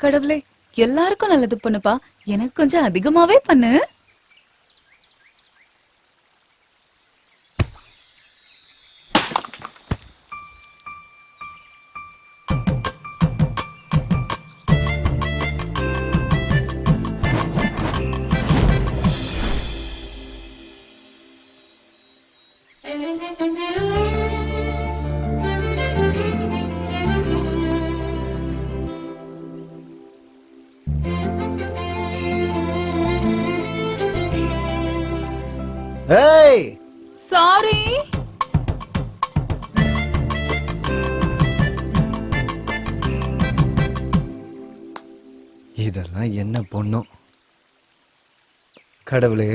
கடவுளே, எல்லாருக்கும் நல்லது பண்ணுப்பா, எனக்கு கொஞ்சம் அதிகமாவே பண்ணு. ஏய் சாரி. இதெல்லாம் என்ன பொண்ணும். கடவுளே,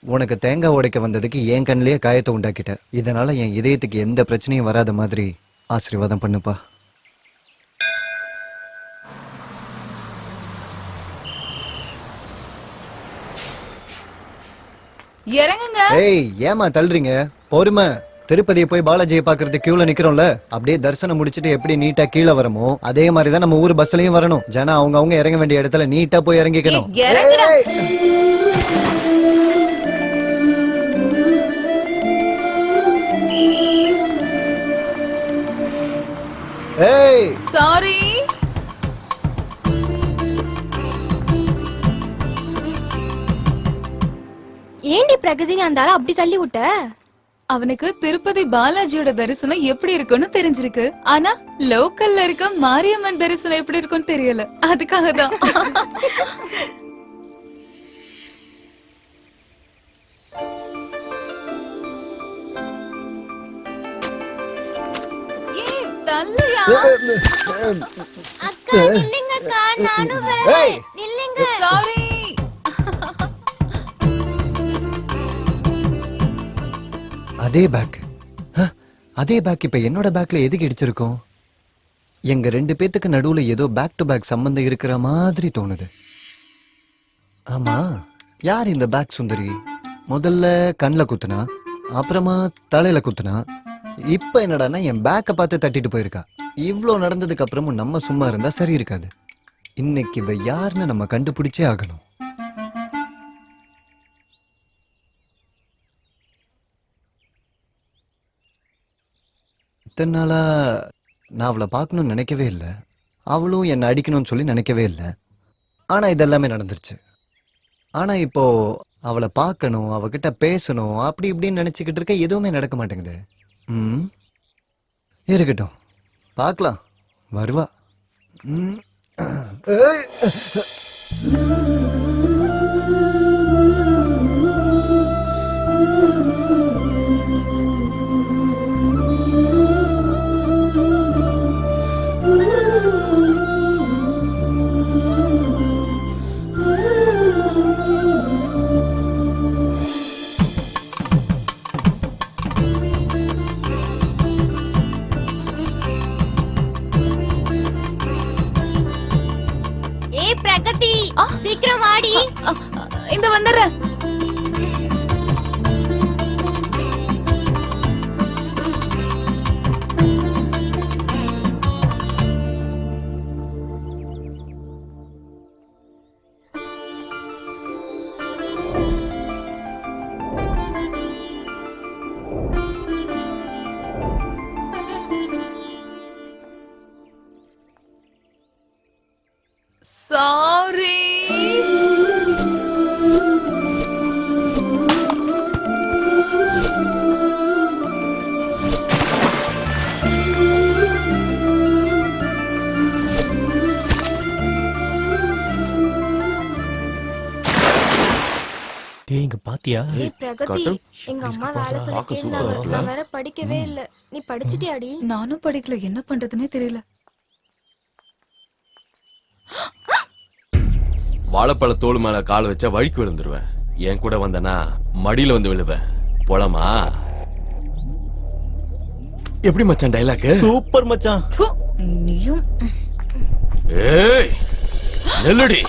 உனக்கு தேங்காய் உடைக்க வந்ததுக்கு என் கண்ணிலேயே காயத்தை உண்டாக்கிட்ட. இதனால என் இதயத்துக்கு எந்த பிரச்சனையும் வராத மாதிரி ஆசீர்வாதம் பண்ணுப்பா. இறங்குங்க. ஏய், ஏமா தள்ளுறீங்க? பொறுமை. திருப்பதியை போய் பாலாஜியை பாக்குறது கியூல நிக்கிறோம்ல, அப்படியே தரிசனம் முடிச்சிட்டு எப்படி நீட்டா கீழே வரமோ அதே மாதிரிதான் நம்ம ஊர் பஸ்லயும் வரணும். ஜனா அவங்க இறங்க வேண்டிய இடத்துல நீட்டா போய் இறங்கிக்கணும். ஏய் சாரி. ஏண்டி பிரகதி அந்த ஆளை அப்படி தள்ளி விட்ட? அவனுக்கு திருப்பதி பாலாஜியோட தரிசனம் எப்படி இருக்குன்னு தெரிஞ்சிருக்கு. ஆனா லோக்கல்ல இருக்க மாரியம்மன் தரிசனம் எப்படி இருக்குன்னு தெரியல. அதுக்காக தான். ஏய் தள்ளியா. அக்கா நில்லுங்க அக்கா, நானும் வரேன். நில்லுங்க. சாரி. அதே பேக் இப்ப என்னோட பேக்ல எதுக்கு இடிச்சிருக்கோம்? எங்க ரெண்டு பேத்துக்கு நடுவுல ஏதோ பேக் டு பேக் சம்பந்தம் இருக்கிற மாதிரி தோணுது. ஆமா, யார் இந்த பேக் சுந்தரி? முதல்ல கண்ணில் குத்துனா, அப்புறமா தலையில குத்துனா, இப்ப என்னடான்னா என் பேக்கை பார்த்து தட்டிட்டு போயிருக்கா. இவ்ளோ நடந்ததுக்கு அப்புறமும் நம்ம சும்மா இருந்தா சரி இருக்காது. இன்னைக்கு இவ யாருன்னு நம்ம கண்டுபிடிச்சே ஆகணும். இத்தனை நாளா நான் அவளை பார்க்கணும்னு நினைக்கவே இல்லை. அவளும் என்னை அடிக்கணும்னு சொல்லி நினைக்கவே இல்லை. ஆனா இதெல்லாமே நடந்துருச்சு. ஆனா இப்போ அவளை பார்க்கணும், அவகிட்ட பேசணும், அப்படி இப்படின்னு நினைச்சுக்கிட்டு இருக்க, எதுவுமே நடக்க மாட்டேங்குது. இருக்கட்டும், பார்க்கலாம், வருவா. பிரகதி சீக்கிரம் வாடி. இந்த வந்துடுறேன். சாரி. இங்க பாத்தியா? பிரகதி, எங்க அம்மா வேலை சொல்லிட்டே இருந்தாங்க. நான் வேற படிக்கவே இல்ல. நீ படிச்சிட்டியாடி? நானும் படிக்கல, என்ன பண்றதுன்னே தெரியல. வாழைப்பழ தோல் மேல கால் வச்சா வழிக்கு விழுந்துருவேன். என் கூட வந்தனா மடியில வந்து விழுவேன். போலாமா? எப்படி மச்சான் டைலாக்? சூப்பர் மச்சான். நீயும். ஏய் நெல்லடி.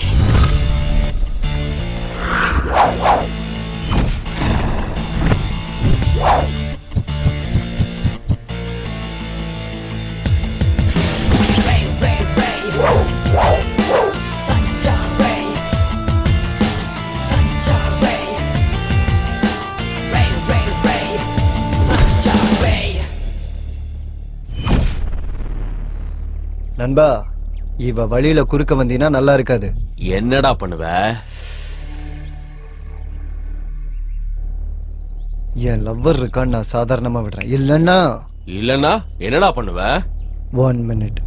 நண்பா, இவ வழியில குறுக்க வந்தீனா நல்லா இருக்காது. என்னடா பண்ணுவ? என் லவ்வர் இருக்கான்னு நான் சாதாரணமா விடுறேன். இல்லன்னா இல்லன்னா என்னடா பண்ணுவ? 1 minute.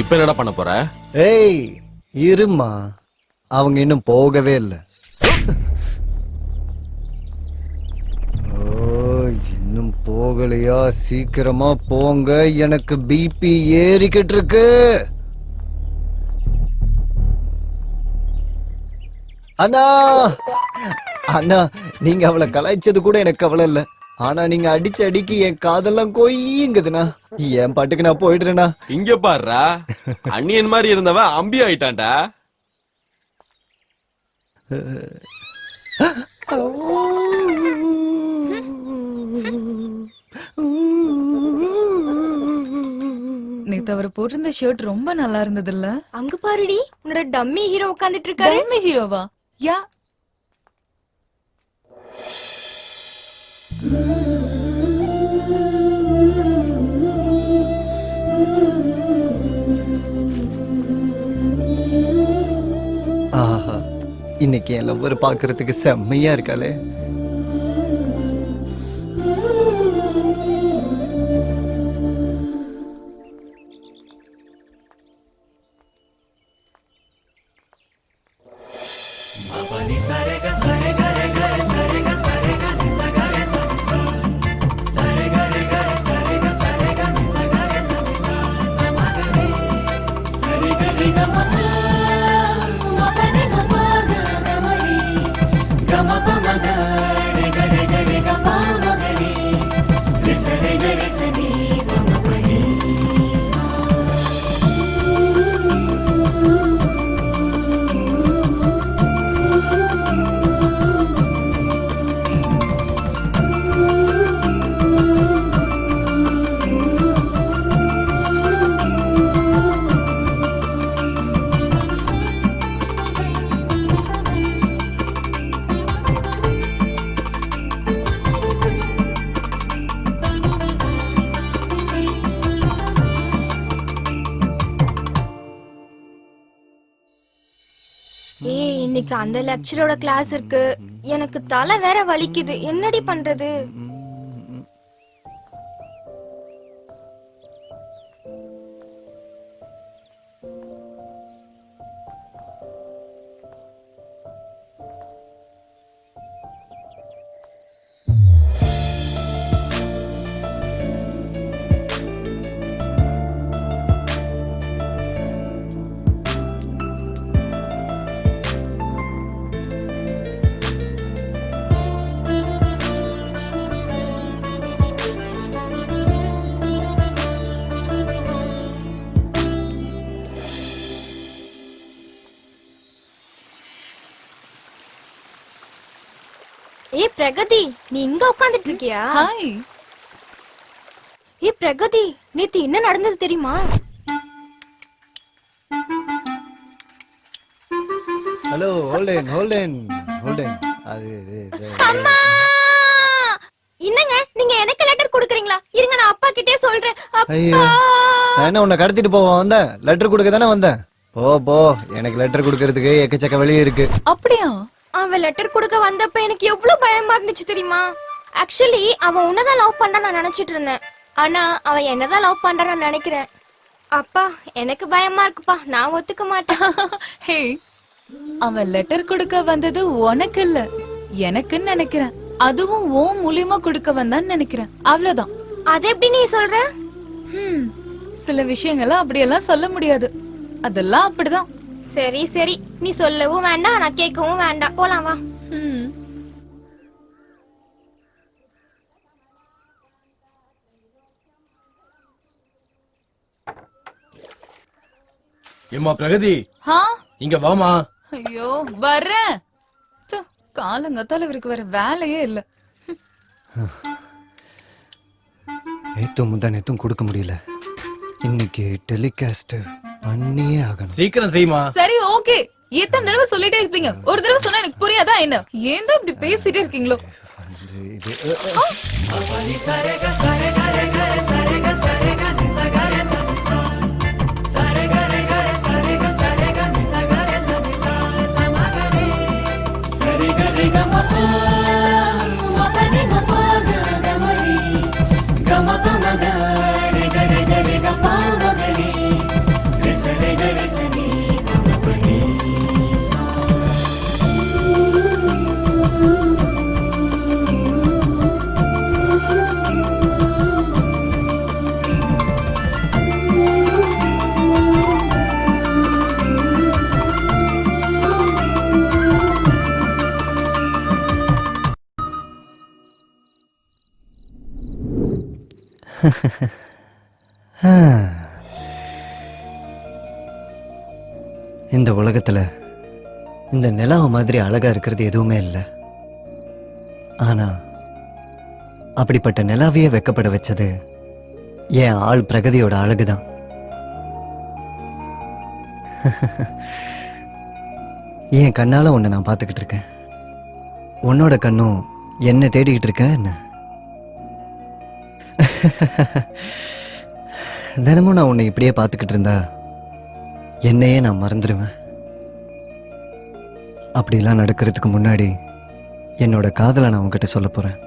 இப்ப என்னடா பண்ண போற? ஏய் இருமா, அவங்க இன்னும் போகவே இல்லை. ஓ, இன்னும் போகலையா? சீக்கிரமா போங்க, எனக்கு பிபி ஏறிக்கிட்டு இருக்கு. அண்ணா அண்ணா, நீங்க அவளை கலாய்ச்சது கூட எனக்கு கவலை இல்ல. ஆனா நீங்க அடிச்ச அடிக்கு என் காதெல்லாம் கொய்யுங்குதுண்ணா. என் பாட்டுக்கு நான் போயிடுறேண்ணா. இங்க பாருடா, அண்ணியன் மாதிரி இருந்தவன் அம்பி ஆயிட்டான்டா. நேத்து அவர் போட்டிருந்த ஷர்ட் ரொம்ப நல்லா இருந்தது இல்ல? அங்க பாருடி, உன்னோட டம்மி ஹீரோ உட்கார்ந்துட்டு இருக்காரு. டம்மி ஹீரோவா? யா. ஆஹா, இன்னைக்கு என் லவ்வர் பாக்குறதுக்கு செம்மையா இருக்காளே. ஏய், இன்னைக்கு அந்த லெக்சரோட கிளாஸ் இருக்கு. எனக்கு தலை வேற வலிக்குது. என்னடி பண்றது? ஏய் பிரகதி, நீ இங்க உட்கார்ந்துட்டு இருக்கியா? ஹாய். ஏய் பிரகதி, நேத்து என்ன நடந்தது தெரியுமா? Hello, Holden Holden Holden. அது அம்மா! என்னங்க, நீங்க எனக்கு லெட்டர் கொடுக்குறீங்களா? இருங்க, நான் அப்பா கிட்டே சொல்றேன். ஐயோ, அப்பா! நான் என்ன உன்னை கடத்திட்டு போவா வந்தேன்? லெட்டர் கொடுக்க தானே வந்தேன். போ, எனக்கு லெட்டர் கொடுக்கறதுக்கு எக்கச்சக்க வெளியே இருக்கு. அப்படியா? அவன் லெட்டர் கொடுக்க வந்தப்ப எனக்கு எவ்வளவு பயமா இருந்துச்சு தெரியுமா? ஆக்சுவலி அவன் உன்னதான் லவ் பண்றா நான் நினைச்சிட்டு இருந்தேன். ஆனா அவன் என்னதான் லவ் பண்றா நான் நினைக்கிறேன். அப்பா, எனக்கு பயமா இருக்குப்பா, நான் ஒத்துக்க மாட்டேன். ஹே, அவன் லெட்டர் கொடுக்க வந்தது உனக்கு இல்ல, எனக்குன்னு நினைக்கிறேன். அதுவும் உன் மூலியமா கொடுக்க வந்தான்னு நினைக்கிறேன். அவ்வளவுதான். அது எப்படி நீ சொல்ற? சில விஷயங்கள்லாம் அப்படியெல்லாம் சொல்ல முடியாது. அதெல்லாம் அப்படிதான். சரி சரி, நீ சொல்லவும் வேண்டாம், நான் கேட்கவும் வேண்டாம். போலாம் வா. ம். ஏம்மா பிரகதி, ஹா? இங்க வாமா. ஐயோ, வர்றேன். காலங்கத்தால இவருக்கு வேற வேலையே இல்ல. நேத்தும் முந்தா நேத்தும் கொடுக்க முடியல. இன்னைக்கு டெலிகாஸ்ட் பண்ணியே ஆகணும். சீக்கிரம் செய்யுமா. சரி, ஓகே. எத்தனை தடவை சொல்லிட்டே இருப்பீங்க, ஒரு தடவை சொன்னா எனக்கு புரியாதா என்ன? ஏன் தான் இப்படி பேசிட்டே இருக்கீங்களோ? இந்த உலகத்துல இந்த நிலாவை மாதிரி அழகா இருக்கிறது எதுவுமே இல்லை. ஆனா அப்படிப்பட்ட நிலாவையே வெக்கப்பட வச்சது என் ஆள் பிரகதியோட அழகுதான். என் கண்ணால உன்னை நான் பார்த்துக்கிட்டு இருக்கேன், உன்னோட கண்ணும் என்ன தேடிக்கிட்டு இருக்கேன். என்ன தினமும் நான் உன்னை இப்படியே பார்த்துக்கிட்டு இருந்தா என்னையே நான் மறந்துடுவேன். அப்படிலாம் நடக்கிறதுக்கு முன்னாடி என்னோட காதலை நான் உன்கிட்ட சொல்ல போறேன்.